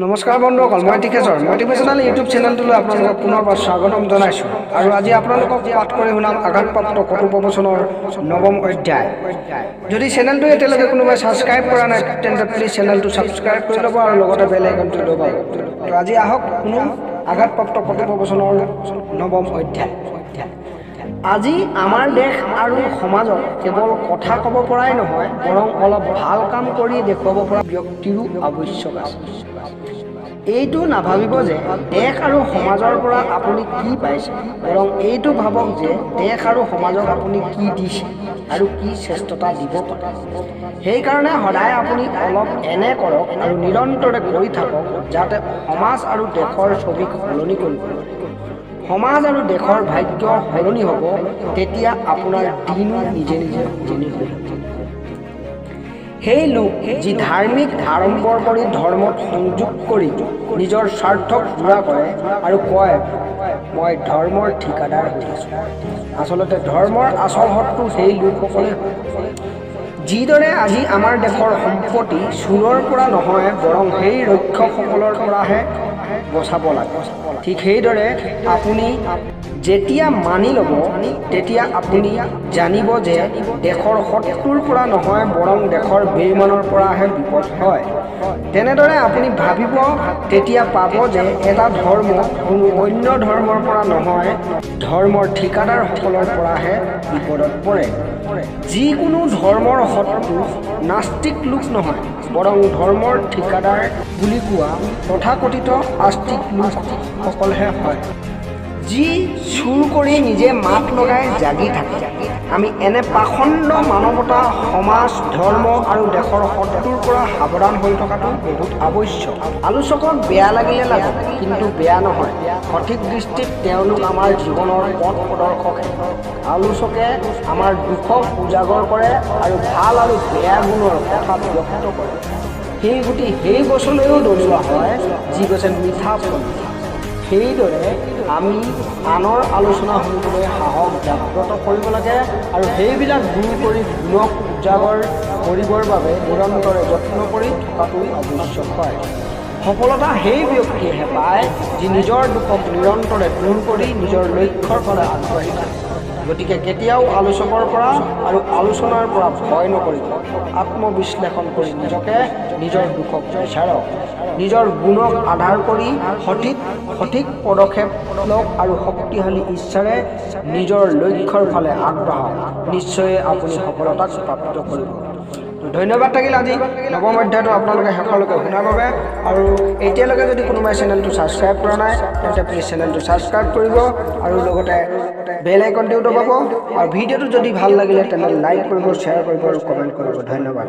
নমস্কাৰ বন্ধুসকল, মই টিকেশ্বৰ মটিভেশ্যনেল ইউটিউব চেনেলটোলৈ আপোনালোকক পুনৰবাৰ স্বাগতম জনাইছোঁ। আৰু আজি আপোনালোকক পাঠ কৰি শুনাম আঘাতপ্ৰাপ্ত কথোপকথনৰ ৯ম অধ্যায়। যদি চেনেলটো এতিয়ালৈকে কোনোবাই ছাবস্ক্ৰাইব কৰা নাই তেন্তে প্লিজ চেনেলটো ছাবস্ক্ৰাইব কৰি ল'ব আৰু লগতে বেল আইকনটো দবাব। তো আজি আহক শুনো আঘাতপ্ৰাপ্ত কথোপকথনৰ ৯ম অধ্যায়। আজি আমাৰ দেশ আৰু সমাজত কেৱল কথা ক'ব পৰাই নহয়, বৰং অলপ ভাল কাম কৰি দেখুৱাব পৰা ব্যক্তিৰো আৱশ্যক আছে। এইটো নাভাবিব যে দেশ আৰু সমাজৰ পৰা আপুনি কি পাইছে, বৰং এইটো ভাবক যে দেশ আৰু সমাজক আপুনি কি দিছে আৰু কি শ্ৰেষ্ঠতা দিব পাৰে। সেইকাৰণে সদায় আপুনি অলপ এনে কৰক আৰু নিৰন্তৰে কৰি থাকক যাতে সমাজ আৰু দেশৰ ছবিক সলনি কৰিব। সমাজ আৰু দেশৰ ভাগ্য সলনি হ'ব, তেতিয়া আপোনাৰ দিনো নিজে নিজে সলনি হৈ যাব। সেই লোক যি ধাৰ্মিক আড়ম্বৰ কৰি ধৰ্মত সংযোগ কৰি নিজৰ স্বাৰ্থক পূৰা কৰে আৰু কয় মই ধৰ্মৰ ঠিকাদাৰ হৈ আছোঁ। আচলতে ধৰ্মৰ আচল শত্ৰু সেই লোকসকলে। যিদৰে আজি আমাৰ দেশৰ সম্পত্তি চোৰৰ পৰা নহয়, বৰং সেই ৰক্ষকসকলৰ পৰাহে বচাব লাগে, ঠিক সেইদৰে আপুনি যেতিয়া মানি ল'ব তেতিয়া আপুনি জানিব যে দেশৰ শত্ৰুৰ পৰা নহয়, বৰং দেশৰ বেইমানৰ পৰাহে বিপদ হয়। তেনেদৰে আপুনি ভাবিব, তেতিয়া পাব যে এটা ধৰ্ম কোনো অন্য ধৰ্মৰ পৰা নহয়, ধৰ্মৰ ঠিকাদাৰসকলৰ পৰাহে বিপদত পৰে। যিকোনো ধৰ্মৰ শত্ৰু নাস্তিক লোক নহয়, বৰং ধৰ্মৰ ঠিকাদাৰ বুলি কোৱা তথাকথিত আস্তিক লোকসকলহে হয়, যি চুৰ কৰি নিজে মাত লগাই জাগি থাকে। আমি এনে পাখণ্ড মানৱতা, সমাজ, ধৰ্ম আৰু দেশৰ শত্ৰুৰ পৰা সাৱধান হৈ থকাটো বহুত আৱশ্যক। আলোচকক বেয়া লাগিলে লাগক, কিন্তু বেয়া নহয়। সঠিক দৃষ্টিত তেওঁলোক আমাৰ জীৱনৰ পথ প্ৰদৰ্শকহে। আলোচকে আমাৰ দুখক উজাগৰ কৰে আৰু ভাল আৰু বেয়া গুণৰ কথা ব্যক্ত কৰে। শিলগুটি সেই গছলৈও দলিওৱা হয় যি গছে মিঠা ফল। সেইদৰে আমি আনৰ আলোচনা শুনিবলৈ সাহস জাগ্ৰত কৰিব লাগে আৰু সেইবিলাক দূৰ কৰি গুণক উজাগৰ কৰিবৰ বাবে নিৰন্তৰে যত্ন কৰি থকাটো আৱশ্যক হয়। সফলতা সেই ব্যক্তিয়েহে পায় যি নিজৰ দুখক নিৰন্তৰে দূৰ কৰি নিজৰ লক্ষ্যৰ ফালে আগবাঢ়ি থাকে। গতিকে কেতিয়াও আলোচকৰ পৰা আৰু আলোচনাৰ পৰা ভয় নকৰিব। আত্মবিশ্লেষণ কৰি নিজকে, নিজৰ দুখক বিচাৰক, নিজৰ গুণক আধাৰ কৰি সঠিক পদক্ষেপ লওক আৰু শক্তিশালী ইচ্ছাৰে নিজৰ লক্ষ্যৰ ফালে আগবাঢ়ক। নিশ্চয় আপুনি সফলতাক প্ৰাপ্ত কৰিব। ধন্যবাদ থাকিল আজি ৯ম অধ্যায়টো আপোনালোকে শেষলৈকে শুনাৰ বাবে। আৰু এতিয়ালৈকে যদি কোনোবাই চেনেলটো ছাবস্ক্ৰাইব কৰা নাই তেন্তে প্লিজ চেনেলটো ছাবস্ক্ৰাইব কৰিব আৰু লগতে বেল আইকনটিও দবাব। আৰু ভিডিঅ'টো যদি ভাল লাগিলে তেন্তে লাইক কৰিব, শ্বেয়াৰ কৰিব আৰু কমেণ্ট কৰিব। ধন্যবাদ।